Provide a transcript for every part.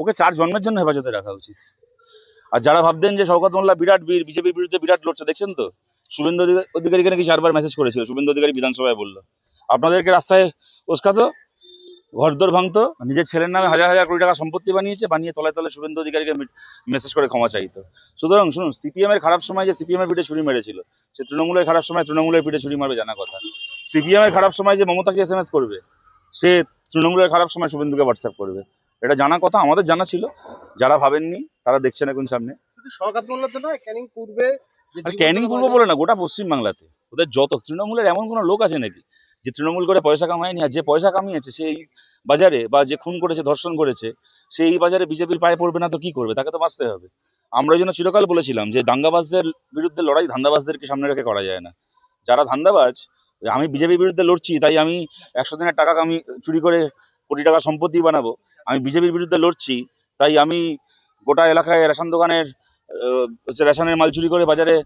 ওকে 4 জন্মের জন্য হেফাজতে রাখা উচিত। আর যারা ভাবতেন যে শওকত মোল্লা বিরাট বীর, বিজেপির বিরুদ্ধে বিরাট লড়ছে, দেখছেন তো শুভেন্দু অধিকারীকে নাকি 4 বার মেসেজ করেছিল। শুভেন্দু অধিকারী বিধানসভায় বললো আপনাদেরকে রাস্তায় উস্কাতো, ঘরদোর ভাঙতো, নিজের ছেলের নামে হাজার হাজার কোটি টাকা সম্পত্তি বানিয়েছে, বানিয়ে তলায় তলায় শুভেন্দু অধিকারীকে মেসেজ করে ক্ষমা চাইতো। সুতরাং শুনুন, সিপিএম এর খারাপ সময় যে সিপিএম এর পিঠে ছুরি মেরেছিল, সে তৃণমূলের খারাপ সময় তৃণমূলের পিঠে ছুরি মারবে জানা কথা। সিপিএম এর খারাপ সময় যে মমতাকে SMS করবে, সে তৃণমূলের খারাপ সময় শুভেন্দুকে হোয়াটসঅ্যাপ করবে, এটা জানা কথা, আমাদের জানা ছিল। যারা ভাবেননি তারা দেখছেন এখন সামনে। শুধু শওকত মোল্লা তো নয়, ক্যানিং পূর্বে ক্যানিং পূর্ব বলে না, গোটা পশ্চিমবাংলাতে ওদের যত তৃণমূলের এমন কোনো লোক আছে নাকি যে তৃণমূল করে পয়সা কামায়নি? আর যে পয়সা কামিয়েছে সেই বাজারে, বা যে খুন করেছে, ধর্ষণ করেছে, সেই বাজারে বিজেপির পায়ে পড়বে না তো কি করবে? তাকে তো বাঁচতে হবে। আমরা এই জন্য চিরকাল বলেছিলাম যে দাঙ্গাবাজদের বিরুদ্ধে লড়াই ধান্দাবাজদেরকে সামনে রেখে করা যায় না। যারা ধান্দাবাজ, আমি বিজেপির বিরুদ্ধে লড়ছি তাই আমি 100 দিনের টাকা চুরি করে কোটি টাকা সম্পত্তি বানাবো, আমি বিজেপির বিরুদ্ধে লড়ছি তাই আমি গোটা এলাকায় রেশন দোকানের রেশনের মাল চুরি করে বাজারে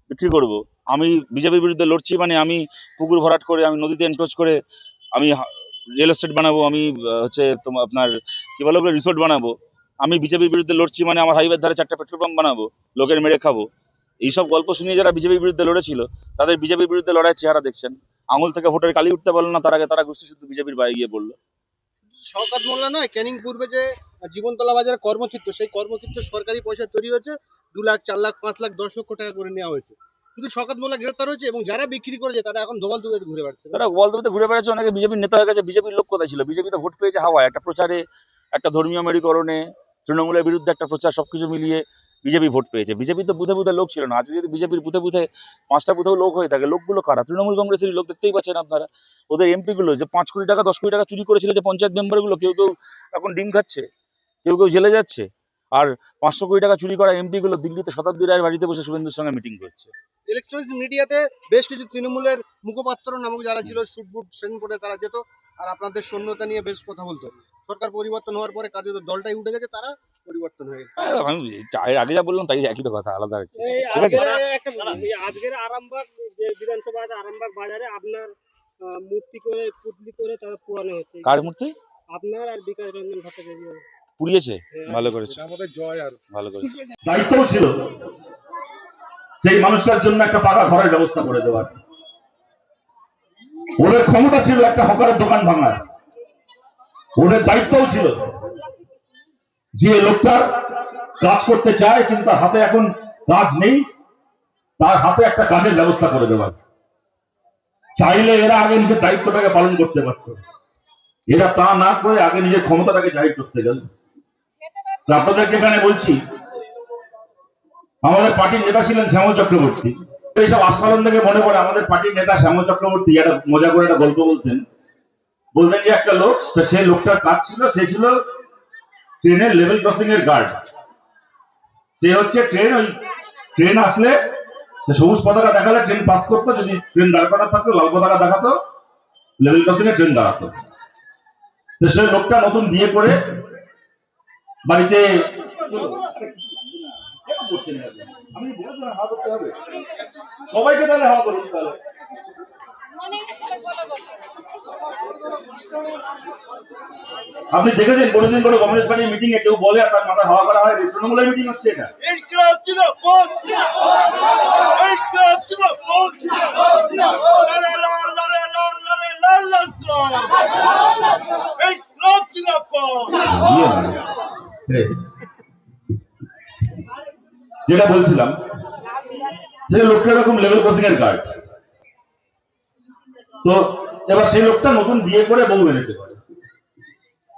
বিক্রি করব, আমি বিজেপির বিরুদ্ধে লড়ছি মানে আমি পুকুর ভরাট করে, আমি নদীতে এনক্রোচ করে আমি রিয়েল এস্টেট বানাবো, আমি তোমার আপনার কি বলো রিসোর্ট বানাবো, আমি বিজেপির বিরুদ্ধে লড়ছি মানে আমার হাইওয়ের ধারে 4টা পেট্রোল পাম্প বানাবো, লোকের মেরে খাবো। এইসব গল্প শুনিয়ে যারা বিজেপির বিরুদ্ধে লড়েছিল, তাদের বিজেপির বিরুদ্ধে লড়াইয়ের চেহারা দেখছেন। আঙুল থেকে ভোটের কালি উঠতে পারলো না, তার আগে তারা গোষ্ঠী শুদ্ধ বিজেপির বাইরে গিয়ে বললো। শওকত মোল্লা নয়, ক্যানিং পূর্বে যে জীবনতলা বাজার কর্মক্ষেত্র, সেই কর্মক্ষেত্র সরকারি পয়সা তৈরি হয়েছে, 2 লাখ 4 লাখ 5 লাখ 10 লক্ষ টাকা করে নেওয়া হয়েছে। শুধু শওকত মোল্লা গ্রেফতার হয়েছে এবং যারা বিক্রি করেছে তারা এখন ধোবাল দুবে ঘুরে বেড়াচ্ছে। তারা গোয়ালদোতে ঘুরে বেড়াচ্ছে, অনেকে বিজেপির নেতা হয়ে গেছে। বিজেপির লোক কোথায় ছিল? বিজেপি তো ভোট পেয়েছে হাওয়ায়, একটা প্রচারে, একটা ধর্মীয় মেরুকরণে, তৃণমূলের বিরুদ্ধে একটা প্রচার, সবকিছু মিলিয়ে বিজেপি ভোট পেয়েছে। বিজেপি তো বুথে বুথে লোক ছিল না। আজকে যদি বিজেপির বুথে বুথে 5টা বুথেও লোক হয়ে থাকে, লোকগুলো কারা? তৃণমূল কংগ্রেসের লোক, দেখতেই পাচ্ছেন আপনারা। ওদের এমপি গুলো যে 5 কোটি টাকা 10 কোটি টাকা চুরি করেছিল, যে পঞ্চায়েত মেম্বারগুলো, কেউ কেউ এখন ডিম খাচ্ছে, কেউ কেউ জেলে যাচ্ছে। আর 500 কোটি টাকা চুরি করা এমপি গুলো দিল্লিতে শতাব্দী রায়ের বাড়িতে বসে শুভেন্দুর সঙ্গে মিটিং করছে। ইলেকট্রনিক্স মিডিয়াতে বেশ কিছু তৃণমূলের মুখপাত্র নামক যারা ছিল, শুটবুট ট্রেন করে তারা যেত আর আপনাদের সৈন্যতা নিয়ে বেশ কথা বলতো। সরকার পরিবর্তন হওয়ার পরে কার্যত দলটাই উঠে গেছে, তারা পরিবর্তন হয়ে গেছে। আমি এর আগে যা বললাম তাই একই তো কথা, আলাদা আর কি। ঠিক আছে। আজকের আরামবাগ যে বিধানসভা আছে, আরামবাগ বাজারে আপনার মূর্তি করে পুতলি করে তারা পুরানো হচ্ছে। কার মূর্তি? আপনার আর বিকাশ রঞ্জন ভট্টাচার্য পুড়িয়েছে, ভালো করেছে, আমাদের জয় আর ভালো করেছে। দায়িত্ব ছিল সেই মানুষটার জন্য একটা পাকা ঘরের ব্যবস্থা করে দেওয়ার। ওদের ক্ষমতা ছিল একটা হকারের দোকান ভাঙার। ওদের দায়িত্বও ছিল যে লোকটার কাজ করতে চায় কিন্তু তার হাতে এখন কাজ নেই, তার হাতে একটা কাজের ব্যবস্থা করে দেওয়ার। চাইলে এরা আগে নিজের দায়িত্বটাকে পালন করতে পারত, এরা তা না করে আগে নিজের ক্ষমতাটাকে জাহির করতে গেল। আপনাদেরকে এখানে বলছি, আমাদের পার্টির নেতা ছিলেন শ্যামল চক্রবর্তী। এইসব আস্ফালন থেকে মনে পড়ে আমাদের পার্টির নেতা শ্যামল চক্রবর্তী একটা মজা করে একটা গল্প বলতেন যে একটা লোক, সেই লোকটার কাজ ছিল, সে ছিল ট্রেনের লেভেল ক্রসিং এর গার্ড। সে হচ্ছে ট্রেন আসলে সবুজ পতাকা দেখালে ট্রেন পাস করতো, যদি ট্রেন দাঁড় করা থাকতো লাল পতাকা দেখাতো, লেভেল ক্রসিং এ ট্রেন দাঁড়াতো। তো সেই লোকটা নতুন বিয়ে করে বাড়িতে সবাইকে তাহলে হাওয়া করুন। তাহলে আপনি দেখেছেন কোনোদিন কোনো কমিউনিস্ট পার্টির মিটিং এ কেউ বলে তার মাথা হাওয়া করা হয়? তৃণমূলের মিটিং হচ্ছে এটা। যেটা বলছিলাম, যে লোকটা এরকম লেভেল ক্রসিং এর গার্ড, তো এবার সেই লোকটা নতুন বিয়ে করে বউ এনেতে পারে,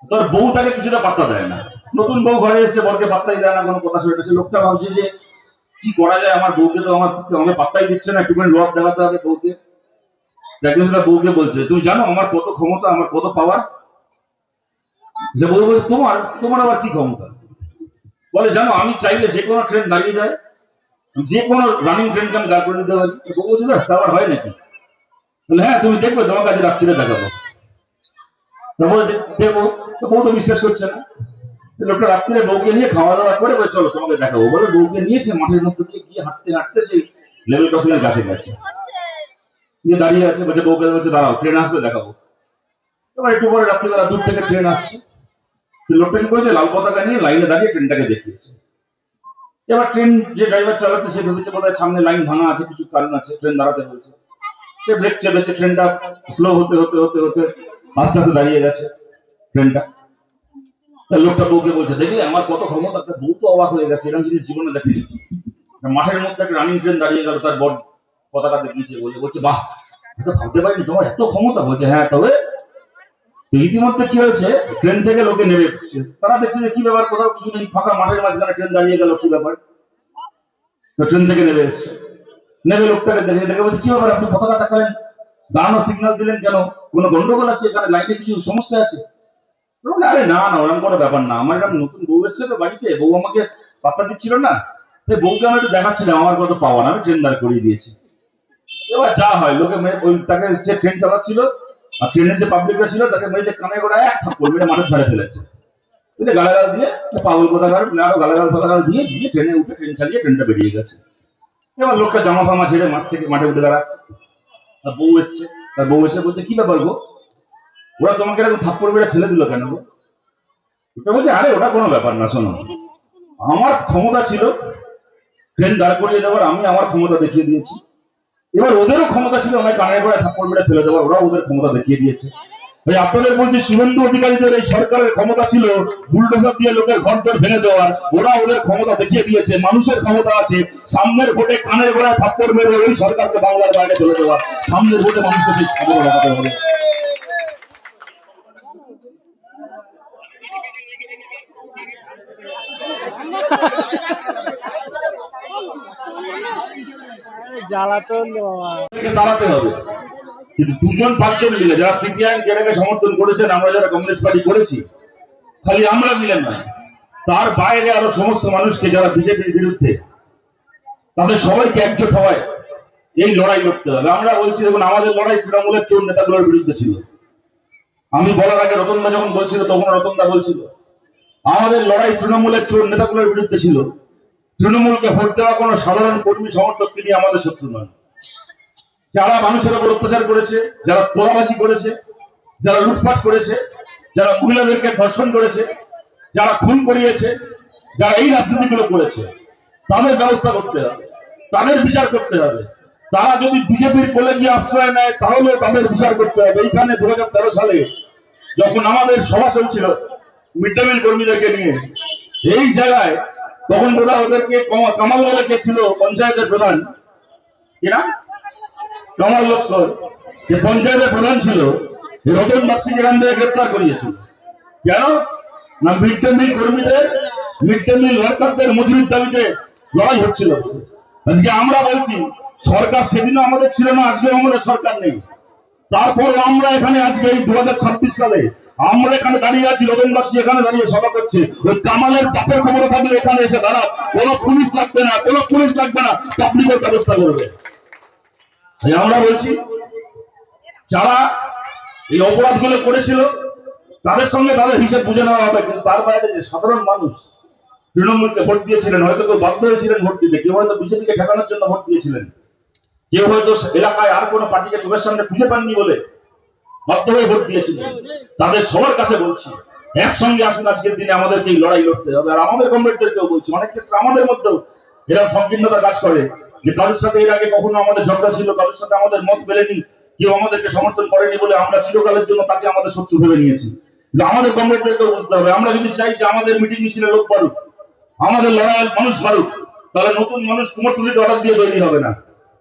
তোর বউ তাকে কিছুটা পাত্তা দেয় না। নতুন বউ ঘরে এসে বরকে পাত্তাই দেয় না, কোনো কথা শুনে। সে লোকটা ভাবছে যে কি করা যায়, আমার বউকে তো আমাকে পাত্তাই দিচ্ছে না, একটুখানি লস দেখাতে হবে বউকে। বউকে বলছে, তুমি জানো আমার কত ক্ষমতা, আমার কত পাওয়ার? যে বউ বলছে, তোমার আবার কি ক্ষমতা? বলে, জানো আমি চাইলে যে কোনো ট্রেন দাঁড়িয়ে যায়, যে কোনো রানিং ট্রেনকে আমি দাঁড় করে দিতে পারি। বউ বলছে, তা আবার হয় নাকি? বলে, হ্যাঁ তুমি দেখবে, তোমার কাছে রাত্রিরে দেখাবো। দেখবো, বউ তো বিশ্বাস করছে না। লোকটা রাত্রে বউকে নিয়ে খাওয়া দাওয়া করে বলে, চলো তোমাকে দেখাবো। বলে বউকে নিয়ে সে মাঠের মধ্যে দিয়ে গিয়ে হাঁটতে হাঁটতে সেই লেভেল ক্রসিং এর কাছে গেছে, গিয়ে দাঁড়িয়ে আছে। বলছে, বউকে বলছে, দাঁড়াও ট্রেন আসবে দেখাবো। এবার একটু পরে রাত্রিবেলা দূর থেকে ট্রেন আসছে, সে লোকটা কি করেছে, লাল পতাকা নিয়ে লাইনে দাঁড়িয়ে ট্রেনটাকে দেখিয়েছে। এবার ট্রেন যে ড্রাইভার চালাচ্ছে সে ভেবেছে বোধহয় সামনে লাইন ভাঙা আছে, কিছু কারণ আছে, ট্রেন দাঁড়াতে হয়েছে। সে ব্রেক চেপেছে, ট্রেনটা স্লো হতে হতে হতে হতে আস্তে আস্তে দাঁড়িয়ে গেছে ট্রেনটা। লোকটা বউকে বলছে, দেখলে আমার কত ক্ষমতা। একটা বউ তো অবাক হয়ে গেছে, এরকম জিনিস জীবনে দেখেনি। মাঠের মধ্যে একটা রানিং ট্রেন দাঁড়িয়ে গেল, তার বড় পতাকা দেখিয়েছে বলে, বলছে বাহ, এটা ভাবতে পারিনি তোমার এত ক্ষমতা। বলছে হ্যাঁ, তবে ইতিমধ্যে কি হয়েছে, ট্রেন থেকে লোকে নেমে এসছে। তারা দেখছে যে কি ব্যাপার, কোথাও কিছু নেই, ফাঁকা মাঠের মাঝখানে ট্রেন দাঁড়িয়ে গেল, কি ব্যাপার। তো ট্রেন থেকে নেমে এসছে, নেমে লোকটাকে দেখে দেখে বলছে কি ব্যাপার, আপনি পতাকা দেখালেন, দাঁড়ানো সিগন্যাল দিলেন কেন, কোনো গন্ডগোল আছে এখানে, লাইনে কিছু সমস্যা আছে? আরে না না, ওরকম কোনো ব্যাপার না, আমার এরকম নতুন বউ এসছে তো বাড়িতে, বউ আমাকে পাত্তা দিচ্ছিল না, সেই বউকে আমি একটু দেখাচ্ছিলাম আমার কত পাওয়ার, আমি ট্রেন দাঁড় করিয়ে দিয়েছি। এবার যা হয়, লোকে ওই তাকে যে ট্রেন চালাচ্ছিল আর ট্রেনের যে পাবলিকরা ছিল তাকে মেরে কানে করে এক থাপ্পড় মেরে মাঠে ধারে ফেলেছে। গালাগাল দিয়ে পাগল কোথাকার গালাগাল ফালাগাল দিয়ে দিয়ে ট্রেনে উঠে ট্রেন চালিয়ে ট্রেনটা বেরিয়ে গেছে। এবার লোকটা জামা ফামা ছেড়ে মাঠ থেকে মাঠে উঠে দাঁড়াচ্ছে, তার বউ এসছে, তার বউ এসে বলছে কি ব্যাপার গো, ওরা তোমাকে এরকম থাপ্পড় মেরে ফেলে দিল কেন গো? ওটা বলছে আরে ওটা কোনো ব্যাপার না, শোনো আমার ক্ষমতা ছিল ট্রেন দাঁড় করিয়ে দেওয়ার, আমি আমার ক্ষমতা দেখিয়ে দিয়েছি। এবার ওদেরও ক্ষমতা ছিল আমায় কানের করে থাপ্পড় মেরে ফেলে দেওয়ার, ওরা ওদের ক্ষমতা দেখিয়ে দিয়েছে। ভাই আপনাদের বলছি, শুভেন্দু অধিকারীদের এই সরকারের ক্ষমতা ছিল বুলডোজার দিয়ে লোকের ঘর দর ভেঙে দেওয়ার, ওরা ওদের ক্ষমতা দেখিয়ে দিয়েছে। মানুষের ক্ষমতা আছে সামনের ভোটে কানের গোড়ায় থাপ্পড় মেরে ওই সরকারকে বাংলার বাইরে ফেলে দেওয়ার। সামনের ভোটে মানুষকে সেই খবর লাগাতে হবে। জ্বালাতন বাবা, দাঁড়াতে হবে। কিন্তু দুজন পাঁচজন মিলে যারা সিপিআইএম কেরাকে সমর্থন করেছেন, আমরা যারা কমিউনিস্ট পার্টি করেছি, খালি আমরা মিলে না, তার বাইরে আরো সমস্ত মানুষকে যারা বিজেপির বিরুদ্ধে, তাদের সবাইকে একজোট হওয়ায় এই লড়াই লড়তে হবে। আমরা বলছি দেখুন, আমাদের লড়াই তৃণমূলের চোর নেতাগুলোর বিরুদ্ধে ছিল। আমি বলার আগে রতনদা যখন বলছিল তখন রতনদা বলছিল আমাদের লড়াই তৃণমূলের চোর নেতাগুলোর বিরুদ্ধে ছিল। তৃণমূলকে ভোট দেওয়া কোনো সাধারণ কর্মী সমর্থককে নিয়ে আমাদের শত্রু নয়। যারা মানুষের উপর অত্যাচার করেছে, যারা তোলাবাজি করেছে, যারা লুটপাট করেছে, যারা মহিলাদেরকে ধর্ষণ করেছে, যারা খুন করিয়েছে, যারা এই রাজনীতিগুলো করেছে, তাদের ব্যবস্থা করতে হবে, তাদের বিচার করতে হবে। তারা যদি বিজেপির কোলে গিয়ে আশ্রয় নেয় তাহলে তাদের বিচার করতে হবে। এইখানে 2013 সালে যখন আমাদের সভা চলছিল মিড ডে মিল কর্মীদেরকে নিয়ে এই জায়গায়, তখন বোধহয় ওদেরকে কামাল বলে কে ছিল পঞ্চায়েতের প্রধান, কিনা কামাল লস্কর, যে পঞ্চায়েতের প্রধান ছিল, রতন বাগচিকে এখান থেকে গ্রেপ্তার করিয়েছিল। কেন না, মিড ডে মিল কর্মীদের, মিড ডে মিল ওয়ার্কারদের মজুরির দাবিতে লড়াই হচ্ছিল। আজকে আমরা বলছি সরকার সেদিনও আমাদের ছিল না, আজকে আমাদের সরকার নেই, তারপর আমরা এখানে আজকে এই 2026 সালে আমরা এখানে দাঁড়িয়ে আছি, রতন বাগচি এখানে দাঁড়িয়ে সভা করছে। ওই কামালের বাপের ক্ষমতা থাকলে এখানে এসে দাঁড়া, কোনো পুলিশ লাগবে না, কোনো পুলিশ লাগবে না, পাবলিকের ব্যবস্থা করবে। আমরা বলছি যারা এই অপরাধগুলো করেছিল তাদের সঙ্গে তাদের হিসেব বুঝে নেওয়া হবে। কিন্তু তার বাইরে যে সাধারণ মানুষ তৃণমূলকে ভোট দিয়েছিলেন, হয়তো কেউ বাধ্য হয়েছিলেন ভোট দিতে, কেউ হয়তো বিজেপিকে ঠেকানোর জন্য ভোট দিয়েছিলেন, কেউ হয়তো এলাকায় আর কোনো পার্টিকে চোখের সামনে খুঁজে পাননি বলে বাধ্য হয়ে ভোট দিয়েছিলেন, তাদের সবার কাছে বলছি একসঙ্গে আসুন, আজকের দিনে আমাদেরকে এই লড়াই লড়তে হবে। আর আমাদের কমরেডদেরকেও বলছি, অনেক ক্ষেত্রে আমাদের মধ্যেও এরকম সংকীর্ণতা কাজ করে যে কারোর সাথে এর আগে কখনো আমাদের ঝগড়া ছিল, কারোর সাথে আমাদের মত মেলেনি, কেউ আমাদেরকে সমর্থন করেনি বলে আমরা চিরকালের জন্য তাকে আমাদের শত্রু ভেবে নিয়েছি। কিন্তু আমাদের কমরেডদেরকেও বুঝতে হবে, আমরা যদি চাই যে আমাদের মিটিং মিছিলে লোক বাড়ুক, আমাদের লড়াইয়ের মানুষ বাড়ুক, তাহলে নতুন মানুষ কুমোরটুলিতে অর্ডার দিয়ে তৈরি হবে না।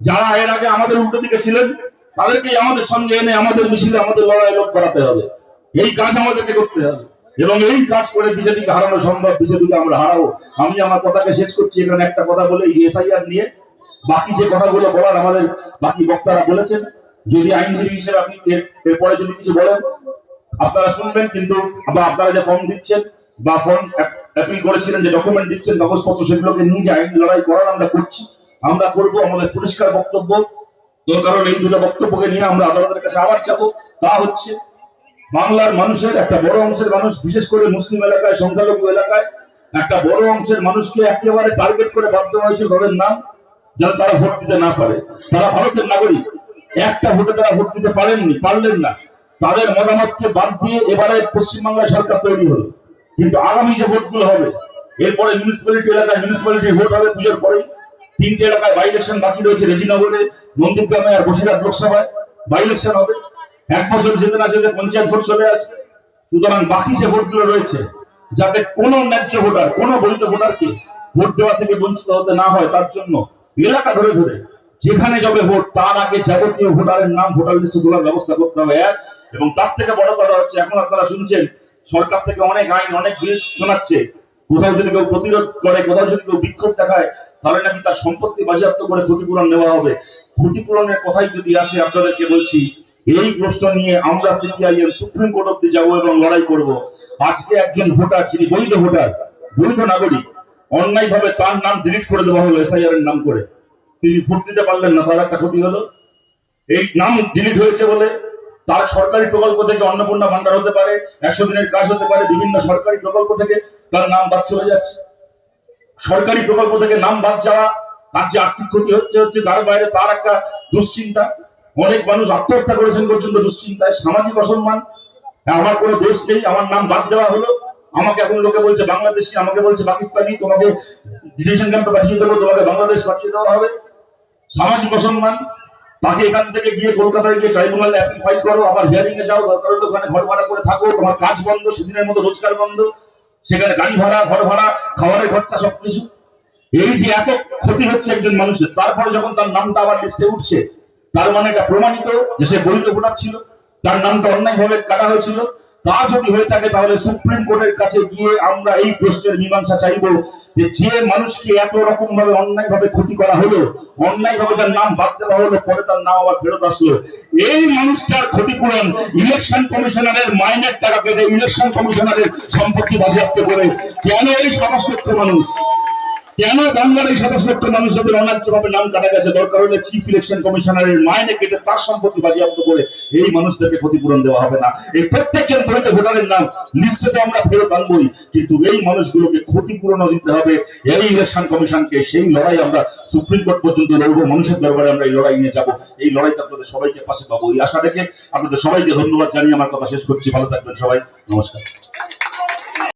যারা এর আগে আমাদের উল্টো দিকে ছিলেন তাদেরকেই আমাদের সঙ্গে এনে আমাদের মিছিলে আমাদের লড়াই লোক বাড়াতে হবে। এই কাজ আমাদেরকে করতে হবে এবং এই কাজ করে বিজেপিকে হারানো সম্ভব, বিজেপিকে আমরা হারাবো। আমি আমার কথাকে শেষ করছি এখানে একটা কথা বলে, এই এসআইআর নিয়ে বাকি যে কথাগুলো বলার আমাদের বাকি বক্তারা বলেছেন, যদি আইনজীবী হিসেবে আপনি এরপরে যদি কিছু বলেন আপনারা শুনবেন, কিন্তু আপনারা যে ফর্ম দিচ্ছেন বা ফর্ম অ্যাপিল করেছিলেন, যে ডকুমেন্ট দিচ্ছেন কাগজপত্র, সেগুলোকে নিয়ে যে আইন লড়াই করার আমরা করছি, আমরা করবো। আমাদের পরিষ্কার বক্তব্য, তোর কারণ এই দুটো বক্তব্যকে নিয়ে আমরা আদালতের কাছে আবার যাবো। তা হচ্ছে বাংলার মানুষের একটা বড় অংশের মানুষ, বিশেষ করে মুসলিম এলাকায়, সংখ্যালঘু এলাকায় একটা বড় অংশের মানুষকে একেবারে টার্গেট করে বাধ্য হয়েছিল তাদের নাম, যাতে তারা ভোট দিতে না পারে। তারা ভারতের নাগরিক, একটা ভোটে তারা ভোট দিতে পারলেন না। তাদের মতামতকে বাদ দিয়ে এবারে পশ্চিমবাংলায় সরকার তৈরি হলো। কিন্তু আগামী যে ভোটগুলো হবে, এরপরে মিউনিসিপ্যালিটি এলাকায় মিউনিসিপ্যালিটি ভোট হবে পুজোর পরে, 3টে এলাকায় বাই ইলেকশন বাকি রয়েছে, রেজিনগরে, নন্দীগ্রামে আর বসিরহাট লোকসভায় বাই ইলেকশন হবে। 1 বছর যেতে না যেতে পঞ্চায়েত ভোট চলে আসবে। সুতরাং বাকি যে ভোটগুলো রয়েছে, যাতে কোনো ন্যায্য ভোটার, কোনো বৈধ ভোটারকে ভোট দেওয়া থেকে বঞ্চিত হতে না হয়, তার জন্য এলাকা ধরে ধরে যেখানে যাবে ভোট, তার আগে যাবতীয় ভোটারের নাম ভোটার লিস্টে তোলার ব্যবস্থা করতে হবে। এবং তার থেকে বড় কথা হচ্ছে, এখন আপনারা শুনছেন সরকার থেকে অনেক আইন, অনেক বিল শোনাচ্ছে, কোথাও যদি কেউ প্রতিরোধ করে, কোথাও যদি কেউ বিক্ষোভ দেখায়, তাহলে নাকি তার সম্পত্তি বাজেয়াপ্ত করে ক্ষতিপূরণ নেওয়া হবে। ক্ষতিপূরণের কথাই যদি আসে, আপনাদেরকে বলছি, এই প্রশ্ন নিয়ে আমরা সিপিআইএম সুপ্রিম কোর্ট অব্দি যাবো এবং লড়াই করব। আজকে একজন ভোটার, যিনি বৈধ ভোটার, বৈধ নাগরিক, অন্যায় ভাবে তার নাম ডিলিট করে দেওয়া হলো এসআইআর এর নাম করে, তিনি ভোট দিতে পারলেন না, তার একটা ক্ষতি হলো। এই নাম ডিলিট হয়েছে বলে তার সরকারি প্রকল্প থেকে অন্নপূর্ণা ভান্ডার হতে পারে, 100 দিনের কাজ হতে পারে, বিভিন্ন সরকারি প্রকল্প থেকে তার নাম বাদ চলে যাচ্ছে। সরকারি প্রকল্প থেকে নাম বাদ যাওয়া, তার যে আর্থিক ক্ষতি হচ্ছে তার বাইরে তার একটা দুশ্চিন্তা। অনেক মানুষ আত্মহত্যা করেছেন পর্যন্ত দুশ্চিন্তায়। সামাজিক অসম্মান, আমার কোনো দোষ নেই, আমার নাম বাদ দেওয়া হলো, আমাকে এখন লোকে বলছে বাংলাদেশি, আমাকে বলছে পাকিস্তানি, তোমাকে ডিটেনশন ক্যাম্পে পাঠিয়ে দেবো, তোমাকে বাংলাদেশ পাঠিয়ে দেওয়া হবে। সামাজিক অসম্মান, তাকে এখান থেকে গিয়ে কলকাতায় গিয়ে ট্রাইব্যুনালে অ্যাপিল ফাইল করো, আবার হিয়ারিং এ যাও, দরকার হলে ওখানে ঘর ভাড়া করে থাকো, তোমার কাজ বন্ধ, সেদিনের মতো রোজগার বন্ধ, সেখানে গাড়ি ভাড়া, ঘর ভাড়া, খাবারের খরচা, সবকিছু। এই যে এত ক্ষতি হচ্ছে একজন মানুষের, তারপরে যখন তার নামটা আবার লিস্টে উঠছে, তার মানে এটা প্রমাণিত যে সে বৈধ ভোটার ছিল, তার নামটা অন্যায়ভাবে কাটা হয়েছিল। তা যদি হয়ে থাকে, তাহলে সুপ্রিম কোর্টের কাছে গিয়ে আমরা এই প্রশ্নের মীমাংসা চাইবো, যে মানুষকে এত রকম ভাবে অন্যায় ভাবে ক্ষতি করা হলো, অন্যায় ভাবে যার নাম বাদ দেওয়া হলো, পরে তার নাম আবার ফেরত আসলো, এই মানুষটার ক্ষতিপূরণ ইলেকশন কমিশনারের মাইনের টাকা কেটে ইলেকশন কমিশনারের সম্পত্তি বাজেয়াপ্ত করে কেন এই সমস্ত মানুষ, কেন বাংলার এই 27 লক্ষ মানুষদের অন্যায্য ভাবে নাম কাটা গেছে, দরকার হলে চিফ ইলেকশন কমিশনারের মাইনে কেটে তার সম্পত্তি বাজেয়াপ্ত করে এই মানুষদেরকে ক্ষতিপূরণ দেওয়া হবে না। এই প্রত্যেকজন বৈধ ভোটারের নাম লিস্টে তো আমরা ফেরত আনবই, কিন্তু এই মানুষগুলোকে ক্ষতিপূরণও দিতে হবে এই ইলেকশন কমিশনকে। সেই লড়াই আমরা সুপ্রিম কোর্ট পর্যন্ত লড়বো, মানুষের দরবারে আমরা এই লড়াই নিয়ে যাবো। এই লড়াইতে আপনাদের সবাইকে পাশে পাবো, এই আশা রেখে আপনাদের সবাইকে ধন্যবাদ জানিয়ে আমার কথা শেষ করছি। ভালো থাকবেন সবাই, নমস্কার।